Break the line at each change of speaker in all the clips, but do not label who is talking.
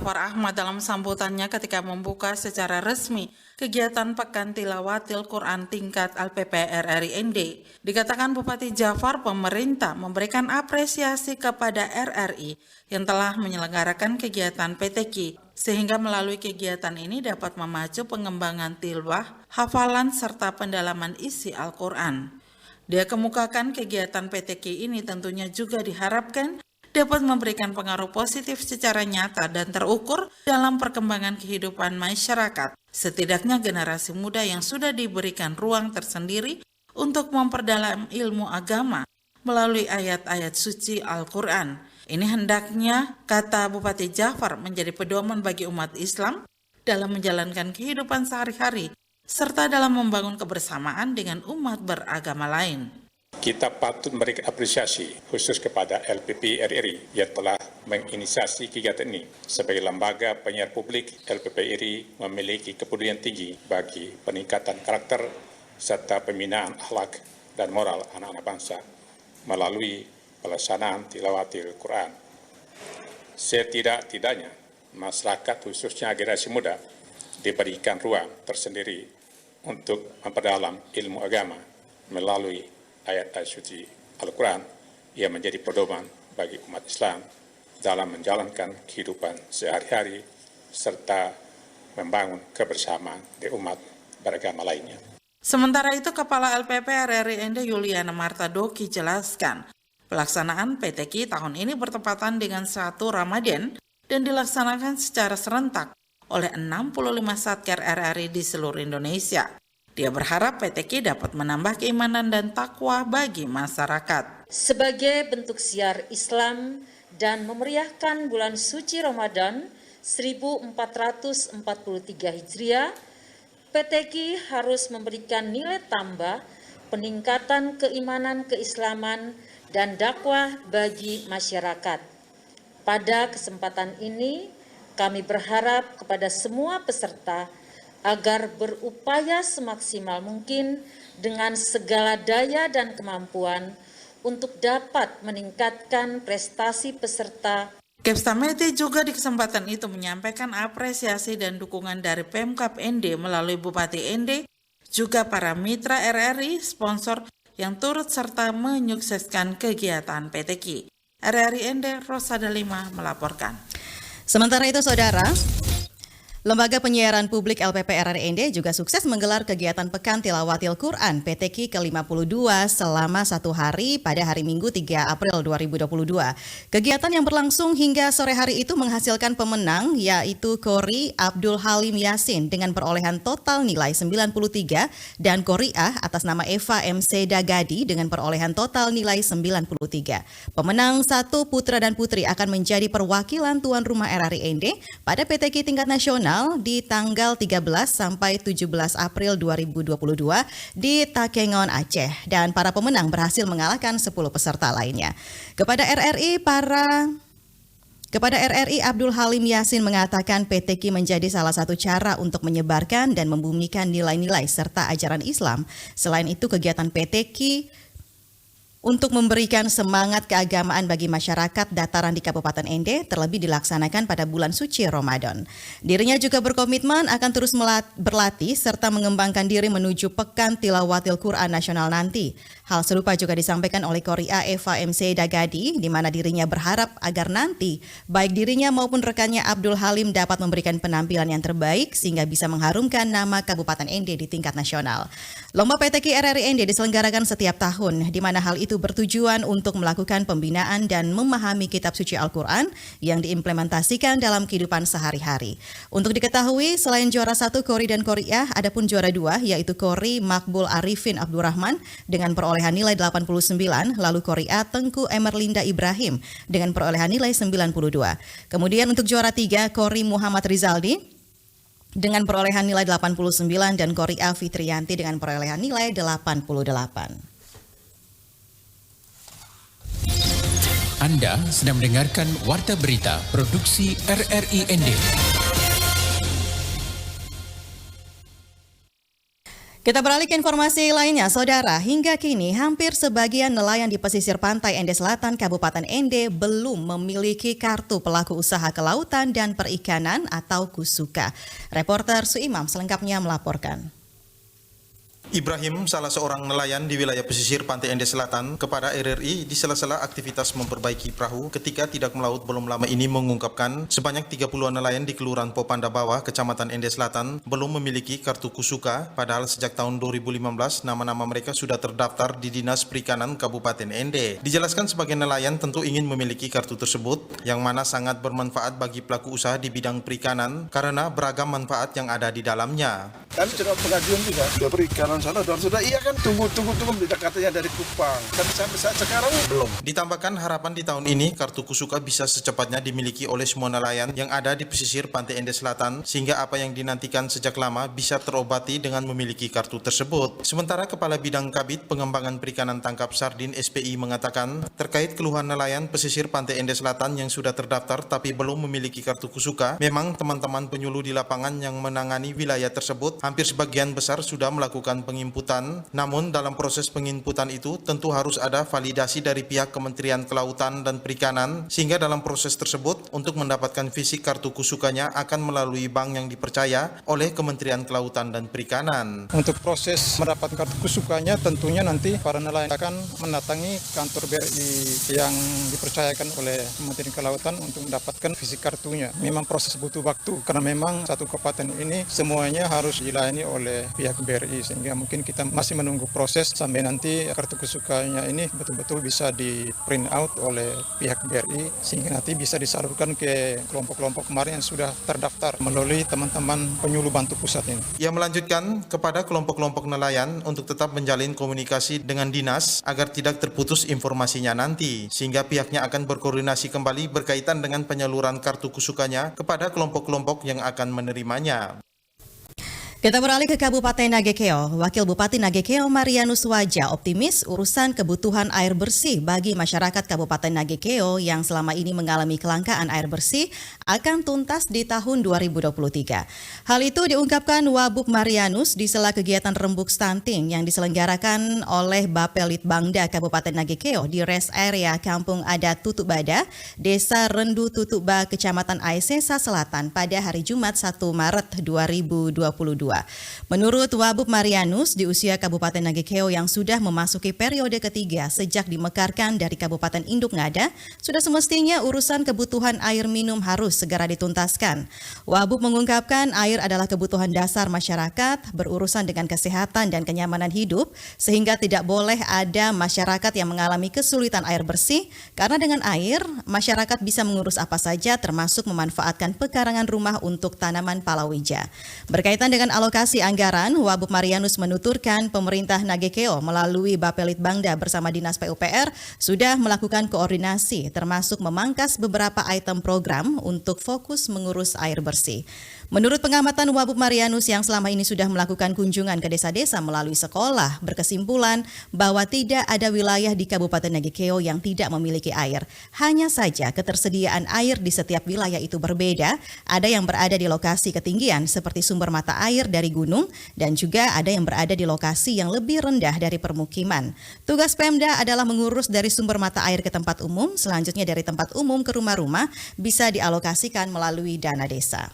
Jafar Ahmad dalam sambutannya ketika membuka secara resmi kegiatan Pekan Tilawatil Quran tingkat LPP RRI ND. Dikatakan Bupati Jafar, pemerintah memberikan apresiasi kepada RRI yang telah menyelenggarakan kegiatan PTQ, sehingga melalui kegiatan ini dapat memacu pengembangan tilwah, hafalan, serta pendalaman isi Al-Quran. Dia kemukakan kegiatan PTQ ini tentunya juga diharapkan dapat memberikan pengaruh positif secara nyata dan terukur dalam perkembangan kehidupan masyarakat. Setidaknya generasi muda yang sudah diberikan ruang tersendiri untuk memperdalam ilmu agama melalui ayat-ayat suci Al-Quran. Ini hendaknya, kata Bupati Jafar, menjadi pedoman bagi umat Islam dalam menjalankan kehidupan sehari-hari, serta dalam membangun kebersamaan dengan umat beragama lain.
Kita patut memberikan apresiasi khusus kepada LPP RRI yang telah menginisiasi kegiatan ini. Sebagai lembaga penyiar publik, LPP RRI memiliki kepedulian tinggi bagi peningkatan karakter serta pembinaan akhlak dan moral anak-anak bangsa melalui pelaksanaan tilawatil Quran. Setidak-tidaknya, masyarakat khususnya generasi muda diberikan ruang tersendiri untuk memperdalam ilmu agama melalui ayat-ayat suci Al-Quran yang menjadi pedoman bagi umat Islam dalam menjalankan kehidupan sehari-hari serta membangun kebersamaan di umat beragama lainnya.
Sementara itu, Kepala LPP RRI ND Yuliana Marta Doki jelaskan, pelaksanaan PTQ tahun ini bertepatan dengan 1 Ramadan dan dilaksanakan secara serentak oleh 65 Satker RRI di seluruh Indonesia. Dia berharap PTQ dapat menambah keimanan dan takwa bagi masyarakat.
Sebagai bentuk siar Islam dan memeriahkan bulan suci Ramadan 1443 Hijriah, PTQ harus memberikan nilai tambah peningkatan keimanan keislaman dan dakwah bagi masyarakat. Pada kesempatan ini, kami berharap kepada semua peserta agar berupaya semaksimal mungkin dengan segala daya dan kemampuan untuk dapat meningkatkan prestasi peserta.
Kepstameti juga di kesempatan itu menyampaikan apresiasi dan dukungan dari Pemkab ND melalui Bupati ND, juga para mitra RRI, sponsor yang turut serta menyukseskan kegiatan PTQ. RRI ND, Rosada 5 melaporkan.
Sementara itu, Saudara, Lembaga Penyiaran Publik LPP RRI ND juga sukses menggelar kegiatan Pekan Tilawatil Quran PTQ ke-52 selama 1 hari pada hari Minggu 3 April 2022. Kegiatan yang berlangsung hingga sore hari itu menghasilkan pemenang, yaitu Qori Abdul Halim Yasin dengan perolehan total nilai 93 dan Qoriah atas nama Eva MC Dagadi dengan perolehan total nilai 93. Pemenang 1 putra dan putri akan menjadi perwakilan tuan rumah RRI ND pada PTQ tingkat nasional di tanggal 13 sampai 17 April 2022 di Takengon, Aceh, dan para pemenang berhasil mengalahkan 10 peserta lainnya. Kepada RRI, Abdul Halim Yasin mengatakan PTQ menjadi salah satu cara untuk menyebarkan dan membumikan nilai-nilai serta ajaran Islam. Selain itu, kegiatan PTQ untuk memberikan semangat keagamaan bagi masyarakat dataran di Kabupaten ND terlebih dilaksanakan pada bulan suci Ramadan. Dirinya juga berkomitmen akan terus berlatih serta mengembangkan diri menuju Pekan Tilawatil Quran Nasional nanti. Hal serupa juga disampaikan oleh Qoriah Eva MC Dagadi, di mana dirinya berharap agar nanti baik dirinya maupun rekannya Abdul Halim dapat memberikan penampilan yang terbaik sehingga bisa mengharumkan nama Kabupaten ND di tingkat nasional. Lomba PTQ RRI ND diselenggarakan setiap tahun, di mana hal itu bertujuan untuk melakukan pembinaan dan memahami kitab suci Al-Quran yang diimplementasikan dalam kehidupan sehari-hari. Untuk diketahui, selain juara 1 Qori dan Qoriah, ada pun juara 2 yaitu Qori Makbul Arifin Abdurrahman dengan perolehan nilai 89, lalu Qoriah Tengku Emerlinda Ibrahim dengan perolehan nilai 92. Kemudian untuk juara 3 Qori Muhammad Rizaldi dengan perolehan nilai 89 dan Qoriah Fitriyanti dengan perolehan nilai 88.
Anda sedang mendengarkan Warta Berita Produksi RRI ND.
Kita beralih ke informasi lainnya, Saudara. Hingga kini, hampir sebagian nelayan di pesisir pantai Ende Selatan, Kabupaten Ende belum memiliki kartu pelaku usaha kelautan dan perikanan atau KUSUKA. Reporter Suimam selengkapnya melaporkan.
Ibrahim, salah seorang nelayan di wilayah pesisir pantai Ende Selatan, kepada RRI di sela-sela aktivitas memperbaiki perahu ketika tidak melaut belum lama ini mengungkapkan sebanyak 30-an nelayan di Kelurahan Popanda Bawah, Kecamatan Ende Selatan belum memiliki kartu KUSUKA, padahal sejak tahun 2015 nama-nama mereka sudah terdaftar di Dinas Perikanan Kabupaten Ende. Dijelaskan sebagai nelayan tentu ingin memiliki kartu tersebut, yang mana sangat bermanfaat bagi pelaku usaha di bidang perikanan karena beragam manfaat yang ada di dalamnya.
Kami sudah pengajuan juga, sudah perikanan sana, sudah iya kan, tunggu berita katanya dari Kupang, tapi sampai saat sekarang belum.
Ditambahkan harapan di tahun ini kartu KUSUKA bisa secepatnya dimiliki oleh semua nelayan yang ada di pesisir pantai Ende Selatan, sehingga apa yang dinantikan sejak lama bisa terobati dengan memiliki kartu tersebut. Sementara Kepala Bidang Kabid Pengembangan Perikanan Tangkap Sardin SPI mengatakan terkait keluhan nelayan pesisir pantai Ende Selatan yang sudah terdaftar tapi belum memiliki kartu KUSUKA, memang teman-teman penyuluh di lapangan yang menangani wilayah tersebut hampir sebagian besar sudah melakukan penginputan, namun dalam proses penginputan itu tentu harus ada validasi dari pihak Kementerian Kelautan dan Perikanan, sehingga dalam proses tersebut untuk mendapatkan fisik kartu KUSUKA-nya akan melalui bank yang dipercaya oleh Kementerian Kelautan dan Perikanan.
Untuk proses mendapatkan kartu KUSUKA-nya tentunya nanti para nelayan akan mendatangi kantor BRI yang dipercayakan oleh Kementerian Kelautan untuk mendapatkan fisik kartunya. Memang proses butuh waktu karena memang satu kabupaten ini semuanya harus dilayani oleh pihak BRI, sehingga mungkin kita masih menunggu proses sampai nanti kartu KUSUKA-nya ini betul-betul bisa di print out oleh pihak BRI sehingga nanti bisa disalurkan ke kelompok-kelompok kemarin yang sudah terdaftar melalui teman-teman penyuluh bantu pusat ini.
Ia melanjutkan kepada kelompok-kelompok nelayan untuk tetap menjalin komunikasi dengan dinas agar tidak terputus informasinya nanti, sehingga pihaknya akan berkoordinasi kembali berkaitan dengan penyaluran kartu KUSUKA-nya kepada kelompok-kelompok yang akan menerimanya.
Kita beralih ke Kabupaten Nagekeo. Wakil Bupati Nagekeo Marianus Waja optimis urusan kebutuhan air bersih bagi masyarakat Kabupaten Nagekeo yang selama ini mengalami kelangkaan air bersih akan tuntas di tahun 2023. Hal itu diungkapkan Wabub Marianus di sela kegiatan rembuk stunting yang diselenggarakan oleh Bapelitbangda Kabupaten Nagekeo di rest area Kampung Adat Tutubada, Desa Rendu Tutubba, Kecamatan Aisesa Selatan pada hari Jumat 1 Maret 2022. Menurut Wabub Marianus, di usia Kabupaten Nagekeo yang sudah memasuki periode ketiga sejak dimekarkan dari Kabupaten Induk Ngada, sudah semestinya urusan kebutuhan air minum harus segera dituntaskan. Wabub mengungkapkan air adalah kebutuhan dasar masyarakat, berurusan dengan kesehatan dan kenyamanan hidup, sehingga tidak boleh ada masyarakat yang mengalami kesulitan air bersih, karena dengan air, masyarakat bisa mengurus apa saja termasuk memanfaatkan pekarangan rumah untuk tanaman palawija. Berkaitan dengan alokasi anggaran, Wabub Marianus menuturkan pemerintah Nagekeo melalui Bapelitbangda bersama Dinas PUPR sudah melakukan koordinasi termasuk memangkas beberapa item program untuk fokus mengurus air bersih. Menurut pengamatan Wabub Marianus yang selama ini sudah melakukan kunjungan ke desa-desa melalui sekolah, berkesimpulan bahwa tidak ada wilayah di Kabupaten Nagekeo yang tidak memiliki air. Hanya saja ketersediaan air di setiap wilayah itu berbeda, ada yang berada di lokasi ketinggian seperti sumber mata air dari gunung dan juga ada yang berada di lokasi yang lebih rendah dari permukiman. Tugas Pemda adalah mengurus dari sumber mata air ke tempat umum, selanjutnya dari tempat umum ke rumah-rumah bisa dialokasikan melalui dana desa.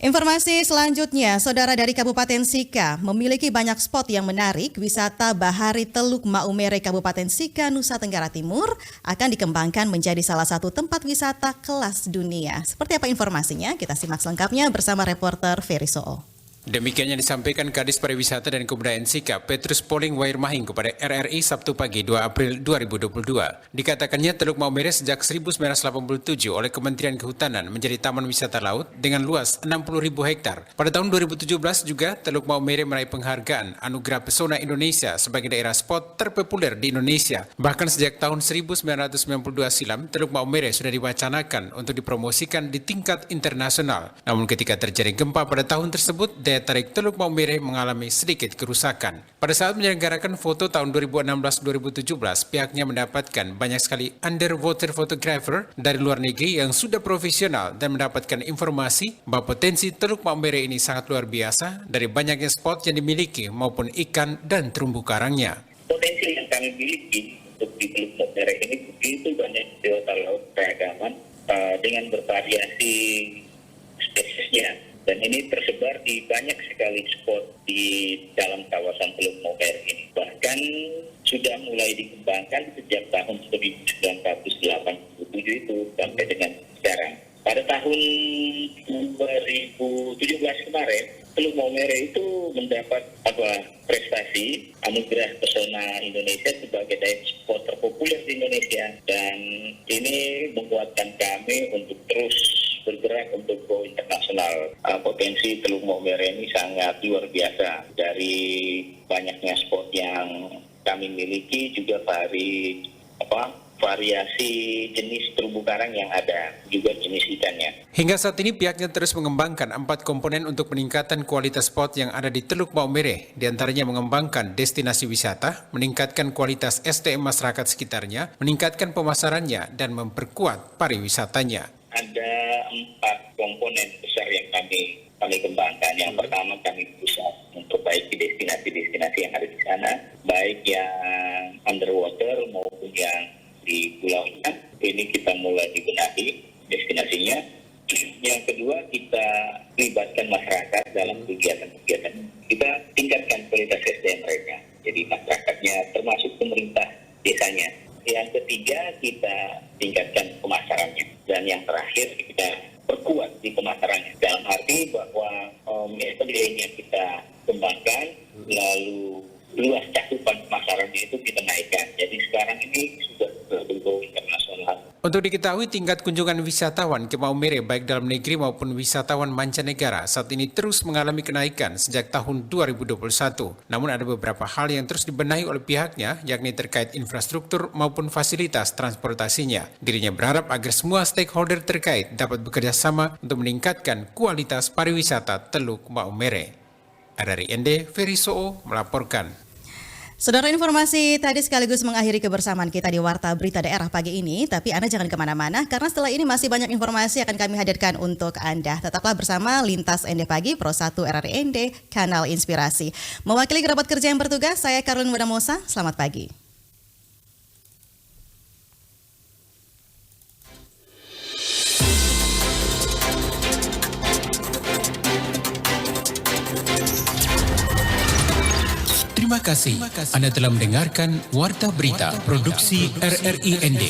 Informasi selanjutnya, saudara, dari Kabupaten Sika memiliki banyak spot yang menarik. Wisata Bahari Teluk Maumere Kabupaten Sika, Nusa Tenggara Timur akan dikembangkan menjadi salah satu tempat wisata kelas dunia. Seperti apa informasinya? Kita simak selengkapnya bersama reporter Ferry Soo.
Demikian yang disampaikan Kadis Pariwisata dan Kebudayaan Sika, Petrus Poling Wairmahing kepada RRI Sabtu pagi 2 April 2022. Dikatakannya Teluk Maumere sejak 1987 oleh Kementerian Kehutanan menjadi taman wisata laut dengan luas 60.000 hektar. Pada tahun 2017 juga Teluk Maumere meraih penghargaan Anugerah Pesona Indonesia sebagai daerah spot terpopuler di Indonesia. Bahkan sejak tahun 1992 silam, Teluk Maumere sudah diwacanakan untuk dipromosikan di tingkat internasional. Namun ketika terjadi gempa pada tahun tersebut, daya tarik Teluk Maumere mengalami sedikit kerusakan. Pada saat menyelenggarakan foto tahun 2016-2017, pihaknya mendapatkan banyak sekali underwater photographer dari luar negeri yang sudah profesional dan mendapatkan informasi bahwa potensi Teluk Maumere ini sangat luar biasa dari banyaknya spot yang dimiliki maupun ikan dan terumbu karangnya.
Potensi yang kami miliki untuk di Teluk Maumere ini begitu banyak biota laut keragaman dengan bervariasi spesiesnya, dan ini tersebar di banyak sekali spot di dalam kawasan Teluk Maumere ini. Bahkan sudah mulai dikembangkan sejak tahun 1987 itu sampai dengan sekarang. Pada tahun 2017 kemarin, Teluk Maumere itu mendapat prestasi anugerah pesona Indonesia sebagai dive spot terpopuler di Indonesia, dan ini menguatkan kami untuk terus bergerak untuk go internasional. Potensi Teluk Maumere ini sangat luar biasa. Dari banyaknya spot yang kami miliki, juga variasi jenis terumbu karang yang ada, juga jenis ikannya.
Hingga saat ini pihaknya terus mengembangkan 4 komponen untuk peningkatan kualitas spot yang ada di Teluk Maumere, diantaranya mengembangkan destinasi wisata, meningkatkan kualitas SDM masyarakat sekitarnya, meningkatkan pemasarannya, dan memperkuat pariwisatanya.
Ada 4 komponen besar yang kami kembangkan. Yang pertama, kami pusat memperbaiki destinasi-destinasi yang ada di sana, baik yang underwater maupun yang di pulaunya. Ini kita mulai dibenahi destinasinya. Yang kedua, kita libatkan masyarakat dalam kegiatan-kegiatan. Kita tingkatkan kualitas SDM mereka, jadi masyarakatnya termasuk pemerintah desanya. Yang ketiga, kita tingkatkan pemasarannya. Dan yang terakhir, kita perkuat di pemasarannya. Dalam arti bahwa metode yang kita kembangkan, lalu luas cakupan pemasarannya itu kita naikkan. Jadi sekarang ini sudah berbentuk internasional.
Untuk diketahui, tingkat kunjungan wisatawan ke Maumere baik dalam negeri maupun wisatawan mancanegara saat ini terus mengalami kenaikan sejak tahun 2021. Namun ada beberapa hal yang terus dibenahi oleh pihaknya, yakni terkait infrastruktur maupun fasilitas transportasinya. Dirinya berharap agar semua stakeholder terkait dapat bekerja sama untuk meningkatkan kualitas pariwisata Teluk Maumere. Dari ND, Ferry Soo melaporkan.
Saudara, informasi tadi sekaligus mengakhiri kebersamaan kita di Warta Berita Daerah pagi ini. Tapi Anda jangan kemana-mana, karena setelah ini masih banyak informasi akan kami hadirkan untuk Anda. Tetaplah bersama Lintas ND Pagi, Pro 1 RRI ND, Kanal Inspirasi. Mewakili kerabat kerja yang bertugas, saya Karolin Mudamosa, selamat pagi.
Terima kasih. Anda telah mendengarkan Warta Berita Produksi RRI ND.